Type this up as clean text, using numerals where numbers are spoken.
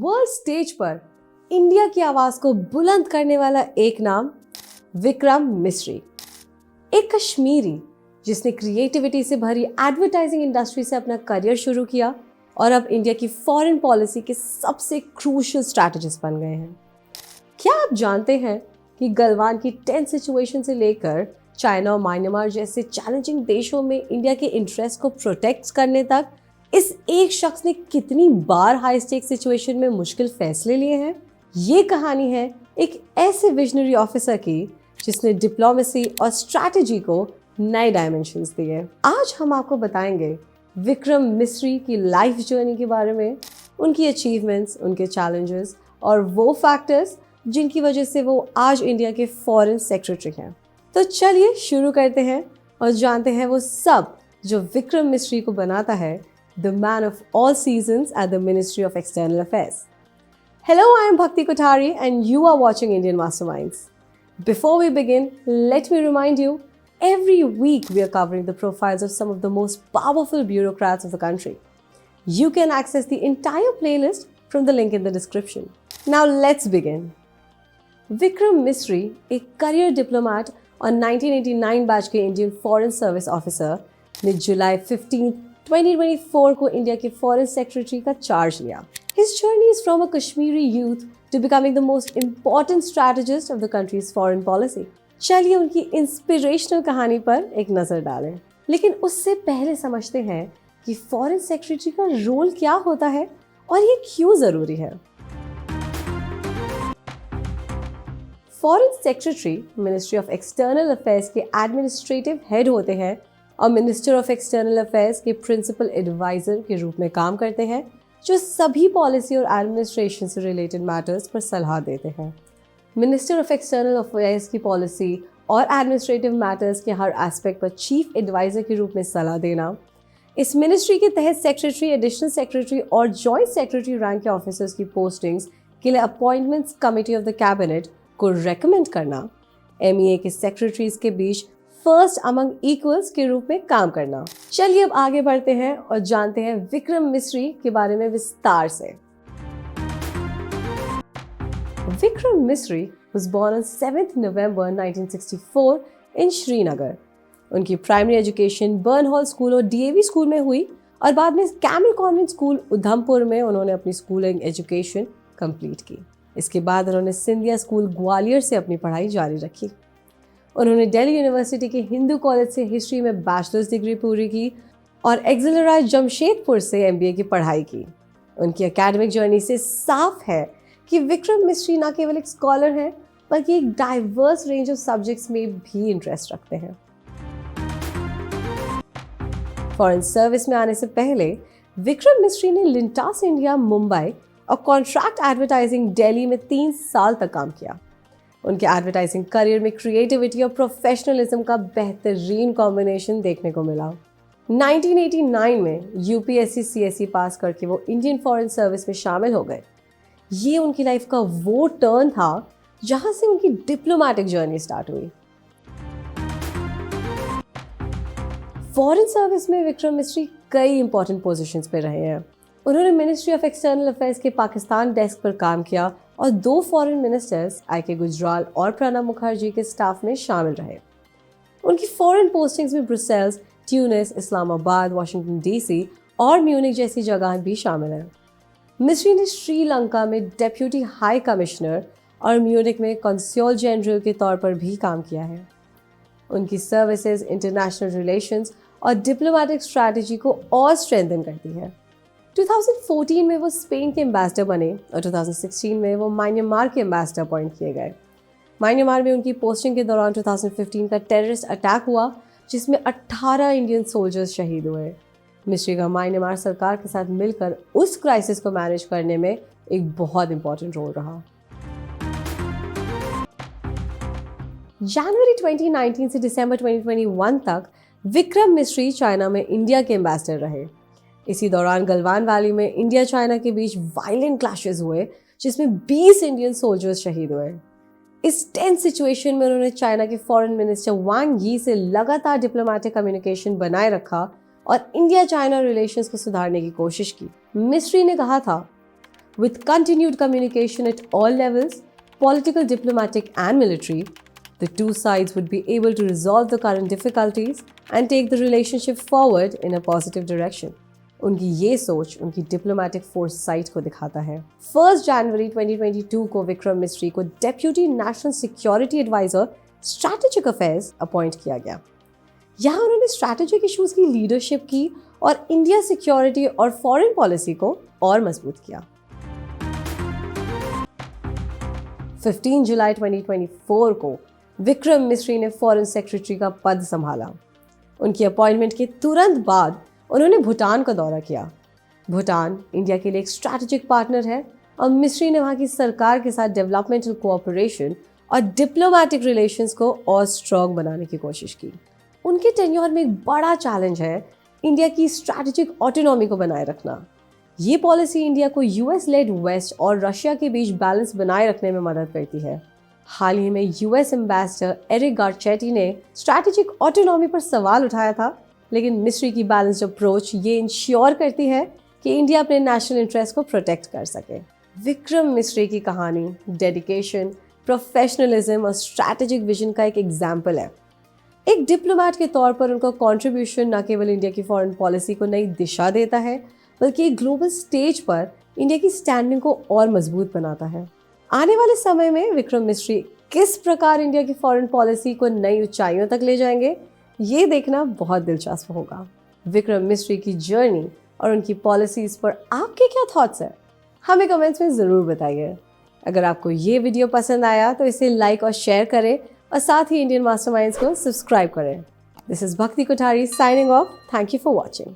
World stage पर India की आवाज को बुलंद करने वाला एक नाम, विक्रम मिस्री। एक कश्मीरी जिसने क्रिएटिविटी से भरी एडवर्टाइजिंग इंडस्ट्री से अपना करियर शुरू किया और अब इंडिया की फॉरेन पॉलिसी के सबसे क्रूशियल स्ट्रैटेजिस्ट बन गए हैं। क्या आप जानते हैं कि गलवान की टेंस सिचुएशन से लेकर चाइना और म्यांमार जैसे चैलेंजिंग देशों में इंडिया के इंटरेस्ट को प्रोटेक्ट करने तक इस एक शख्स ने कितनी बार हाई स्टेक सिचुएशन में मुश्किल फैसले लिए हैं? ये कहानी है एक ऐसे विजनरी ऑफिसर की जिसने डिप्लोमेसी और स्ट्रैटेजी को नए डायमेंशंस दिए। आज हम आपको बताएंगे विक्रम मिस्री की लाइफ जर्नी के बारे में, उनकी अचीवमेंट्स, उनके चैलेंजेस और वो फैक्टर्स जिनकी वजह से वो आज इंडिया के फॉरेन सेक्रेटरी हैं। तो चलिए शुरू करते हैं और जानते हैं वो सब जो विक्रम मिस्री को बनाता है the man of all seasons at the ministry of external affairs. Hello, I am Bhakti Kothari and you are watching Indian Masterminds. Before we begin, let me remind you, every week we are covering the profiles of some of the most powerful bureaucrats of the country. You can access the entire playlist from the link in the description. Now let's begin. Vikram Misri, एक career diplomat और 1989 batch के Indian foreign service officer ने जुलाई 15, 2024 को India के foreign secretary का charge लिया। His journey is from a Kashmiri youth to becoming the most important strategist of the country's foreign policy. चलिए उनकी इंस्पिरेशनल कहानी पर एक नजर डालें। लेकिन उससे पहले समझते हैं कि फॉरेन सेक्रेटरी का रोल क्या होता है और ये क्यों जरूरी है। Foreign secretary ministry of external affairs के एडमिनिस्ट्रेटिव हेड होते हैं और मिनिस्टर ऑफ एक्सटर्नल अफेयर्स के प्रिंसिपल एडवाइजर के रूप में काम करते हैं, जो सभी पॉलिसी और एडमिनिस्ट्रेशन से रिलेटेड मैटर्स पर सलाह देते हैं। मिनिस्टर ऑफ एक्सटर्नल अफेयर्स की पॉलिसी और एडमिनिस्ट्रेटिव मैटर्स के हर एस्पेक्ट पर चीफ एडवाइजर के रूप में सलाह देना, इस मिनिस्ट्री के तहत सेक्रेटरी, एडिशनल सेक्रेटरी और जॉइंट सेक्रेटरी रैंक के ऑफिसर्स की पोस्टिंग्स के लिए appointments committee of the cabinet को रेकमेंड करना, MEA के सेक्रेटरीज के बीच फर्स्ट अमंग इक्वल्स के रूप में काम करना। चलिए अब आगे बढ़ते हैं और जानते हैं विक्रम मिस्री के बारे में विस्तार से। Vikram Misri was born on 7th November 1964 in Srinagar. उनकी प्राइमरी एजुकेशन बर्नहॉल स्कूल और DAV स्कूल में हुई और बाद में कैमल कॉन्वेंट स्कूल उधमपुर में उन्होंने अपनी स्कूलिंग एजुकेशन कंप्लीट की। इसके बाद उन्होंने सिंधिया स्कूल ग्वालियर से अपनी पढ़ाई जारी रखी। उन्होंने दिल्ली यूनिवर्सिटी के हिंदू कॉलेज से हिस्ट्री में बैचलर्स डिग्री पूरी की और एक्सिलराज जमशेदपुर से MBA की पढ़ाई की। उनकी एकेडमिक जर्नी से साफ है कि विक्रम मिस्री न केवल एक स्कॉलर हैं, बल्कि एक डाइवर्स रेंज ऑफ सब्जेक्ट्स में भी इंटरेस्ट रखते हैं। फॉरेन सर्विस में आने से पहले विक्रम मिस्री ने लिंटास इंडिया मुंबई और कॉन्ट्रैक्ट एडवर्टाइजिंग दिल्ली में 3 साल तक काम किया। उनके एडवर्टाइजिंग करियर में क्रिएटिविटी और प्रोफेशनलिज्म का बेहतरीन कॉम्बिनेशन देखने को मिला। 1989 में UPSC CSE पास करके वो इंडियन फॉरेन सर्विस में शामिल हो गए। ये उनकी लाइफ का वो टर्न था जहां से उनकी डिप्लोमेटिक जर्नी स्टार्ट हुई। फॉरेन सर्विस में विक्रम मिस्री कई इंपॉर्टेंट पोजीशंस पे रहे हैं। उन्होंने मिनिस्ट्री ऑफ एक्सटर्नल अफेयर्स के पाकिस्तान डेस्क पर काम किया और 2 फॉरेन मिनिस्टर्स IK गुजराल और प्रणब मुखर्जी के स्टाफ में शामिल रहे। उनकी फॉरेन पोस्टिंग्स में Brussels, Tunis, Islamabad, Washington DC और म्यूनिक जैसी जगह भी शामिल हैं। मिस्री ने श्रीलंका में डेप्यूटी हाई कमिश्नर और म्यूनिक में कॉन्स्यूल जनरल के तौर पर भी काम किया है। उनकी सर्विसेज इंटरनेशनल रिलेशंस और डिप्लोमेटिक स्ट्रैटेजी को और स्ट्रेंथन करती है। 2014 में वो स्पेन के एम्बेसडर बने और 2016 में वो म्यांमार के एम्बेसडर अपॉइंट किए गए। म्यांमार में उनकी पोस्टिंग के दौरान 2015 का टेररिस्ट अटैक हुआ, जिसमें 18 इंडियन सोल्जर्स शहीद हुए। मिस्री का म्यांमार सरकार के साथ मिलकर उस क्राइसिस को मैनेज करने में एक बहुत इंपॉर्टेंट रोल रहा। जनवरी 2019 से दिसंबर 2021 तक विक्रम मिस्री चाइना में इंडिया के एम्बेसडर रहे। इसी दौरान गलवान वैली में इंडिया चाइना के बीच वायलेंट क्लैशेस हुए, जिसमें 20 इंडियन सोल्जर्स शहीद हुए। इस टेंस सिचुएशन में उन्होंने चाइना के फॉरेन मिनिस्टर वांग यी से लगातार डिप्लोमेटिक कम्युनिकेशन बनाए रखा और इंडिया चाइना रिलेशंस को सुधारने की कोशिश की। मिस्री ने कहा था, With continued communication at all levels, political, diplomatic, and military, the two sides would be able to resolve the current difficulties and take the relationship forward in a positive direction. उनकी ये सोच उनकी डिप्लोमेटिक फोर्साइट को दिखाता है। 1 जनवरी 2022 को विक्रम मिस्री को deputy national security advisor strategic affairs appoint किया गया। यहाँ उन्होंने स्ट्रैटेजिक इश्यूज की लीडरशिप की और इंडिया सिक्योरिटी और फॉरेन पॉलिसी को और मजबूत किया। 15 जुलाई 2024 को विक्रम मिस्री ने फॉरेन सेक्रेटरी का पद संभाला। उनकी अपॉइंटमेंट के तुरंत बाद उन्होंने भूटान का दौरा किया। भूटान इंडिया के लिए एक स्ट्रैटेजिक पार्टनर है और मिस्री ने वहाँ की सरकार के साथ डेवलपमेंटल कोऑपरेशन और डिप्लोमेटिक रिलेशंस को और स्ट्रॉन्ग बनाने की कोशिश की। उनके टेन्योर में एक बड़ा चैलेंज है इंडिया की स्ट्रैटेजिक ऑटोनॉमी को बनाए रखना। ये पॉलिसी इंडिया को यूएस लेड वेस्ट और रशिया के बीच बैलेंस बनाए रखने में मदद करती है। हाल ही में यूएस एम्बेसडर एरिक गारचेटी ने स्ट्रैटेजिक ऑटोनॉमी पर सवाल उठाया था, लेकिन मिस्री की बैलेंस्ड अप्रोच ये इंश्योर करती है कि इंडिया अपने नेशनल इंटरेस्ट को प्रोटेक्ट कर सके। विक्रम मिस्री की कहानी डेडिकेशन, प्रोफेशनलिज्म और स्ट्रैटेजिक विजन का एक एग्जाम्पल है। एक डिप्लोमेट के तौर पर उनका कंट्रीब्यूशन न केवल इंडिया की फॉरेन पॉलिसी को नई दिशा देता है, बल्कि एक ग्लोबल स्टेज पर इंडिया की स्टैंडिंग को और मजबूत बनाता है। आने वाले समय में विक्रम मिस्री किस प्रकार इंडिया की फॉरेन पॉलिसी को नई ऊंचाइयों तक ले जाएंगे, ये देखना बहुत दिलचस्प होगा। विक्रम मिस्री की जर्नी और उनकी पॉलिसीज पर आपके क्या थॉट्स हैं, हमें कमेंट्स में ज़रूर बताइए। अगर आपको ये वीडियो पसंद आया तो इसे लाइक और शेयर करें और साथ ही इंडियन मास्टरमाइंड्स को सब्सक्राइब करें। दिस इज भक्ति Kothari signing off. Thank you for watching.